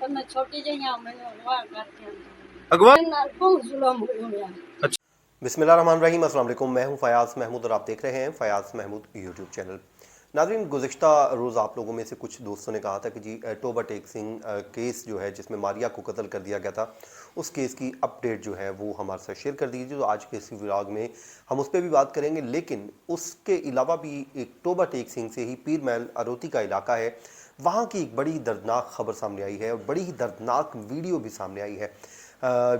तो मैं छोटी जहिया मैंने अगवा करके अगवा ना बहुत जुल्म हुआ। बिस्मिल्लाहिर्रहमानिर्रहीम, अस्सलाम वालेकुम। मैं हूं फयाज महमूद और आप देख रहे हैं फयाज महमूद यूट्यूब चैनल। नाज़रीन, गुज़िश्ता रोज़ आप लोगों में से कुछ दोस्तों ने कहा था कि जी टोबा टेक सिंह केस जो है जिसमें मारिया को कत्ल कर दिया गया था, उस केस की अपडेट जो है वो हमारे साथ शेयर कर दीजिए। तो आज के इस व्लॉग में हम उस पर भी बात करेंगे, लेकिन उसके अलावा भी एक टोबा टेक सिंह से ही पीर महल अरोती का इलाका है, वहाँ की एक बड़ी दर्दनाक खबर सामने आई है और बड़ी ही दर्दनाक वीडियो भी सामने आई है।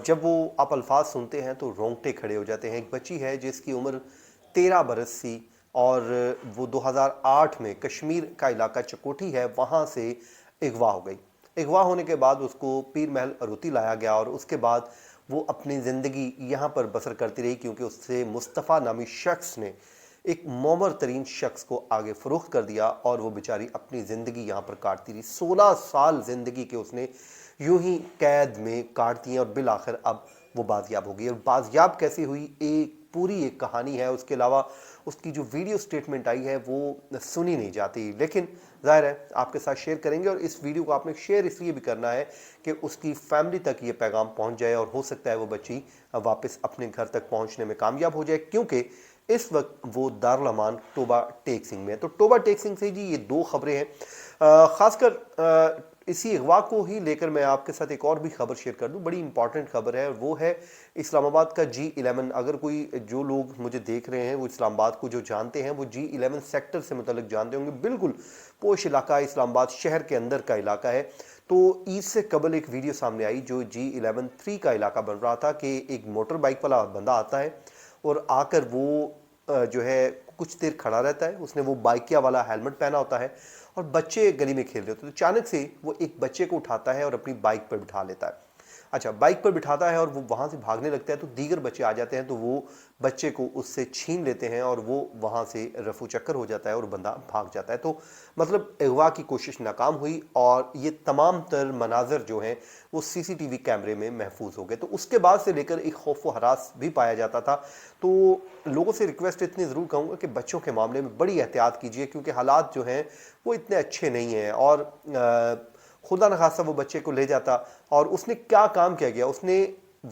जब वो आप अल्फाज सुनते हैं तो रोंगटे खड़े हो जाते हैं। एक बच्ची है जिसकी उम्र 13 बरस थी और वो 2008 में कश्मीर का इलाका चकोटी है, वहाँ से अगवा हो गई। अगवा होने के बाद उसको पीर महल अरोती लाया गया और उसके बाद वो अपनी ज़िंदगी यहाँ पर बसर करती रही, क्योंकि उससे मुस्तफ़ा नामी शख्स ने, एक मोमर तरीन शख्स को आगे फ़रोख्त कर दिया और वो बेचारी अपनी ज़िंदगी यहाँ पर काटती रही। 16 साल ज़िंदगी के उसने यूं ही कैद में काट दिए और बिल आखिर अब वो बाजियाब हो गई। और बाजियाब कैसे हुई, एक पूरी एक कहानी है। उसके अलावा उसकी जो वीडियो स्टेटमेंट आई है वो सुनी नहीं जाती, लेकिन ज़ाहिर है आपके साथ शेयर करेंगे। और इस वीडियो को आपने शेयर इसलिए भी करना है कि उसकी फैमिली तक ये पैगाम पहुंच जाए और हो सकता है वो बच्ची वापस अपने घर तक पहुंचने में कामयाब हो जाए, क्योंकि इस वक्त वो दारुल अमान टोबा टेक सिंह में। तो टोबा टेक सिंह से जी ये दो खबरें हैं। ख़ासकर इसी अगवा को ही लेकर मैं आपके साथ एक और भी खबर शेयर कर दूं। बड़ी इंपॉर्टेंट खबर है और वो है इस्लामाबाद का G11। अगर कोई जो लोग मुझे देख रहे हैं वो इस्लामाबाद को जो जानते हैं वो G11 सेक्टर से मुतल्लिक जानते होंगे। बिल्कुल पोश इलाका, इस्लामाबाद शहर के अंदर का इलाका है। तो ईद से कबल एक वीडियो सामने आई जो G11-3 का इलाका बन रहा था कि एक मोटर बाइक वाला बंदा आता है और आकर वो जो है कुछ देर खड़ा रहता है। उसने वो बाइकिया वाला हेलमेट पहना होता है और बच्चे गली में खेल रहे होते हैं। तो अचानक से वो एक बच्चे को उठाता है और अपनी बाइक पर बिठा लेता है। अच्छा, बाइक पर बिठाता है और वो वहाँ से भागने लगता है तो दीगर बच्चे आ जाते हैं, तो वो बच्चे को उससे छीन लेते हैं और वो वहाँ से रफू चक्कर हो जाता है और बंदा भाग जाता है। तो मतलब अगवा की कोशिश नाकाम हुई और ये तमाम तर मनाजर जो हैं वो CCTV कैमरे में महफूज हो गए। तो उसके बाद से लेकर एक खौफ व हरास भी पाया जाता था। तो लोगों से रिक्वेस्ट इतनी ज़रूर कहूँगा कि बच्चों के मामले में बड़ी एहतियात कीजिए, क्योंकि हालात जो हैं वो इतने अच्छे नहीं हैं। और खुदा न खासा वो बच्चे को ले जाता और उसने क्या काम किया गया, उसने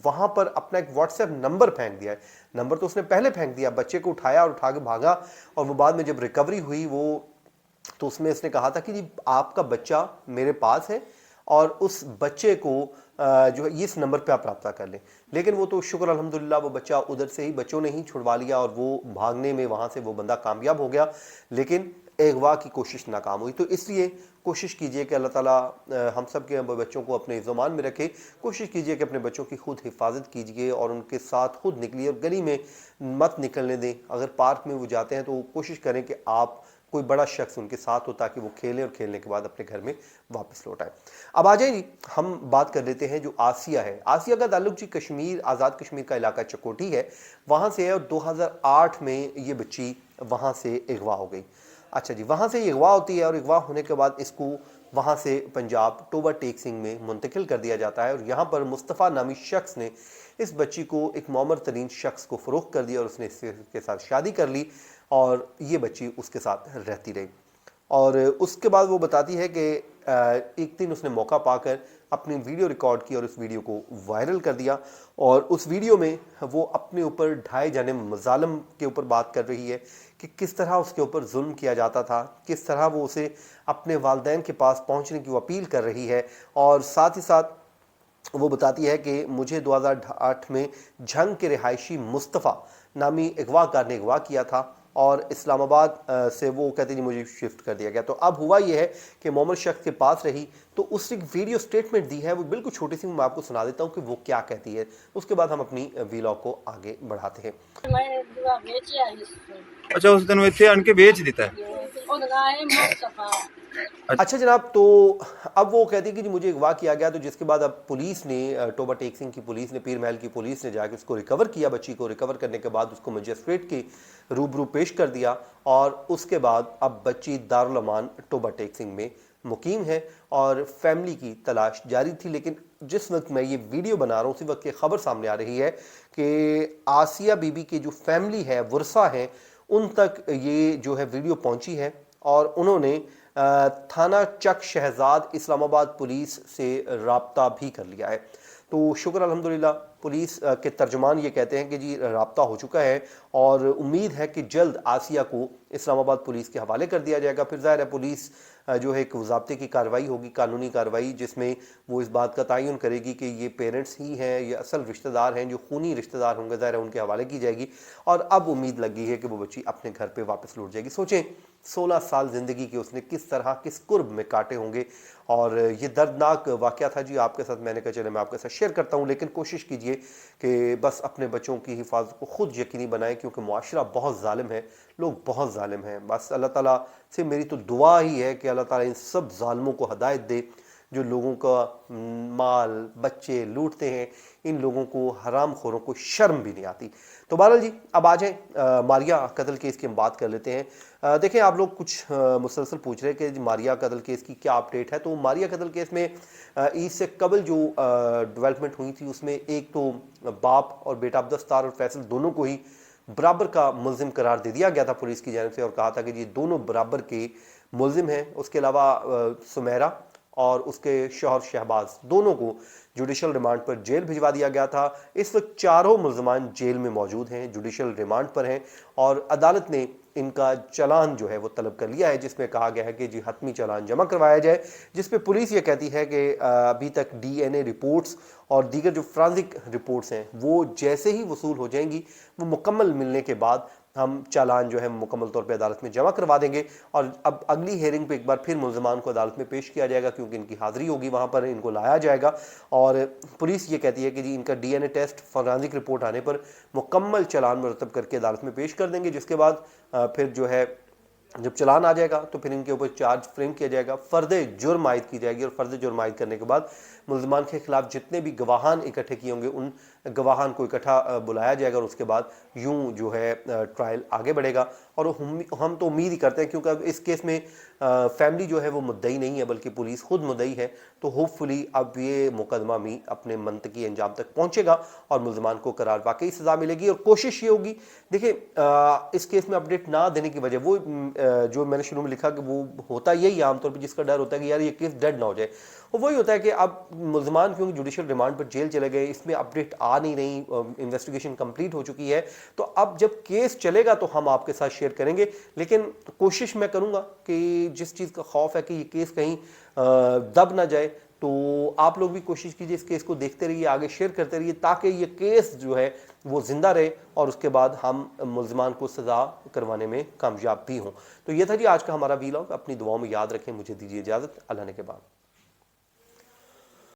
वहाँ पर अपना एक व्हाट्सएप नंबर फेंक दिया है। नंबर तो उसने पहले फेंक दिया, बच्चे को उठाया और उठा के भागा। और वो बाद में जब रिकवरी हुई वो तो उसमें उसने कहा था कि जी आपका बच्चा मेरे पास है और उस बच्चे को जो है इस नंबर पे आप रब्ता कर लें। लेकिन वो तो शुक्र अल्हम्दुलिल्लाह वो बच्चा उधर से ही बच्चों ने ही छुड़वा लिया और वो भागने में वहाँ से वो बंदा कामयाब हो गया, लेकिन अगवा की कोशिश नाकाम हुई। तो इसलिए कोशिश कीजिए कि अल्लाह ताला हम सब के बच्चों को अपने ज़मान में रखे। कोशिश कीजिए कि अपने बच्चों की खुद हिफाजत कीजिए और उनके साथ खुद निकलिए और गली में मत निकलने दें। अगर पार्क में वो जाते हैं तो कोशिश करें कि आप कोई बड़ा शख्स उनके साथ हो ताकि वो खेलें और खेलने के बाद अपने घर में वापस लौट आए। अब आ जाइए हम बात कर लेते हैं जो आसिया है। आसिया का ताल्लुक जी कश्मीर, आज़ाद कश्मीर का इलाका चकोटी है, वहाँ से है और 2008 में ये बच्ची वहाँ से अगवा हो गई। अच्छा जी, वहाँ से ये अगवा होती है और अगवा होने के बाद इसको वहाँ से पंजाब टोबा टेक सिंह में मुंतकिल कर दिया जाता है और यहाँ पर मुस्तफ़ा नामी शख्स ने इस बच्ची को एक मोमर तरीन शख्स को फ़रोख्त कर दिया और उसने इसके साथ शादी कर ली और ये बच्ची उसके साथ रहती रही। और उसके बाद वो बताती है कि एक दिन उसने मौका पाकर अपनी वीडियो रिकॉर्ड की और उस वीडियो को वायरल कर दिया और उस वीडियो में वो अपने ऊपर ढाए जाने मज़ालिम के ऊपर बात कर रही है कि किस तरह उसके ऊपर जुल्म किया जाता था, किस तरह वो उसे अपने वालिदैन के पास पहुंचने की अपील कर रही है। और साथ ही साथ वो बताती है कि मुझे 2008 में झंग के रिहायशी मुस्तफ़ा नामी अगवाकार ने अगवा किया था और इस्लामाबाद से वो कहते नहीं मुझे शिफ्ट कर दिया गया। तो अब हुआ ये है कि मोमर शख्स के पास रही तो उसने एक वीडियो स्टेटमेंट दी है, वो बिल्कुल छोटी सी, मैं आपको सुना देता हूँ कि वो क्या कहती है। उसके बाद हम अपनी व्लॉग को आगे बढ़ाते हैं। मैंने दुआ बेची आई इसको। अच्छा, उस दिन वो इतने आन के बेच देता है। और गाय मुस्तफा। अच्छा जनाब, तो अब वो कहती है कि जी मुझे अगवा किया गया। तो जिसके बाद अब पुलिस ने, टोबा टेक सिंह की पुलिस ने, पीर महल की पुलिस ने जाकर उसको रिकवर किया। बच्ची को रिकवर करने के बाद उसको मजिस्ट्रेट के रूबरू पेश कर दिया और उसके बाद अब बच्ची दारुल अमान टोबा टेक सिंह में मुकीम है और फैमिली की तलाश जारी थी। लेकिन जिस वक्त मैं ये वीडियो बना रहा हूँ उसी वक्त ये खबर सामने आ रही है कि आसिया बीबी की जो फैमिली है, वर्सा है, उन तक ये जो है वीडियो पहुंची है और उन्होंने थाना चक शहजाद इस्लामाबाद पुलिस से राब्ता भी कर लिया है। तो शुक्र अल्हम्दुलिल्लाह, पुलिस के तर्जुमान ये कहते हैं कि जी राब्ता हो चुका है और उम्मीद है कि जल्द आसिया को इस्लामाबाद पुलिस के हवाले कर दिया जाएगा। फिर ज़ाहिर है पुलिस जो है एक ज़ाब्ते की कार्रवाई होगी, कानूनी कार्रवाई, जिसमें वो इस बात का तयन करेगी कि ये पेरेंट्स ही हैं, ये असल रिश्तेदार हैं, जो खूनी रिश्तेदार होंगे ज़ाहिर है उनके हवाले की जाएगी। और अब उम्मीद लगी है कि वो बच्ची अपने घर पे वापस लौट जाएगी। सोचें 16 साल ज़िंदगी के उसने किस तरह किस कुर्ब में काटे होंगे, और ये दर्दनाक वाक़या था जी आपके साथ। मैंने कहा चले मैं आपके साथ शेयर करता हूँ, लेकिन कोशिश कीजिए कि बस अपने बच्चों की हिफाजत को खुद यकीनी बनाएं, क्योंकि मुआशरा बहुत ज़ालिम है, लोग बहुत ज़ालिम हैं। बस अल्लाह ताला से मेरी तो दुआ ही है कि अल्लाह ताला इन सब ज़ालिमों को हदायत दे जो लोगों का माल बच्चे लूटते हैं। इन लोगों को, हराम खोरों को शर्म भी नहीं आती। तो बहरहाल जी, अब आ जाएं मारिया कत्ल केस की हम बात कर लेते हैं। देखें, आप लोग कुछ मुसलसल पूछ रहे हैं कि जी मारिया कत्ल केस की क्या अपडेट है। तो मारिया कत्ल केस में ईद से कबल जो डेवलपमेंट हुई थी, उसमें एक तो बाप और बेटा अब्दुस्तार और फैसल दोनों को ही बराबर का मुल्जिम करार दे दिया गया था पुलिस की जानिब से, और कहा था कि जी दोनों बराबर के मुल्जिम हैं। उसके अलावा सुमेरा और उसके शौहर शहबाज दोनों को जुडिशल रिमांड पर जेल भिजवा दिया गया था। इस वक्त चारों मुल्ज़िमान जेल में मौजूद हैं, जुडिशल रिमांड पर हैं, और अदालत ने इनका चालान जो है वो तलब कर लिया है, जिसमें कहा गया है कि जी हतमी चालान जमा करवाया जाए, जिस पे पुलिस ये कहती है कि अभी तक डीएनए रिपोर्ट्स और दीगर जो फ्रांसिक रिपोर्ट्स हैं वो जैसे ही वसूल हो जाएंगी, वो मुकम्मल मिलने के बाद हम चालान जो है मुकम्मल तौर पे अदालत में जमा करवा देंगे। और अब अगली हेयरिंग पे एक बार फिर मुल्ज़िमान को अदालत में पेश किया जाएगा, क्योंकि इनकी हाज़िरी होगी, वहाँ पर इनको लाया जाएगा। और पुलिस ये कहती है कि जी इनका डीएनए टेस्ट, फॉरेंसिक रिपोर्ट आने पर मुकम्मल चालान मुरतब करके अदालत में पेश कर देंगे, जिसके बाद फिर जो है जब चालान आ जाएगा तो फिर इनके ऊपर चार्ज फ्रेम किया जाएगा, फ़र्द जुर्म आयद की जाएगी, और फ़र्द जुर्म आयद करने के बाद मुल्ज़िमान के खिलाफ जितने भी गवाहान इकट्ठे किए होंगे उन गवाहान को इकट्ठा बुलाया जाएगा, और उसके बाद यूं जो है ट्रायल आगे बढ़ेगा। और हम तो उम्मीद ही करते हैं, क्योंकि अब इस केस में फैमिली जो है वो मुद्दई नहीं है, बल्कि पुलिस खुद मुद्दई है। तो होपफुली अब ये मुकदमा भी अपने मंतकी अंजाम तक पहुंचेगा और मुल्ज़िमान को करार वाकई सज़ा मिलेगी। और कोशिश ये होगी, देखिए इस केस में अपडेट ना देने की वजह वो जो मैंने शुरू में लिखा कि वो होता यही आमतौर पर, जिसका डर होता है कि यार ये केस डेड ना हो जाए, वो वही होता है कि अब मुल्ज़िमान क्योंकि जुडिशल रिमांड पर जेल चले गए, इसमें अपडेट आ नहीं रही, इन्वेस्टिगेशन कंप्लीट हो चुकी है। तो अब जब केस चलेगा तो हम आपके साथ शेयर करेंगे, लेकिन कोशिश मैं करूंगा कि जिस चीज़ का खौफ है कि ये केस कहीं दब ना जाए, तो आप लोग भी कोशिश कीजिए, इस केस को देखते रहिए, आगे शेयर करते रहिए, ताकि ये केस जो है वो जिंदा रहे और उसके बाद हम मुल्ज़िमान को सज़ा करवाने में कामयाब भी हों। तो ये था जी आज का हमारा वीलॉग। अपनी दुआओं में याद रखें। मुझे दीजिए इजाज़त। अल्लाह ने के बाद।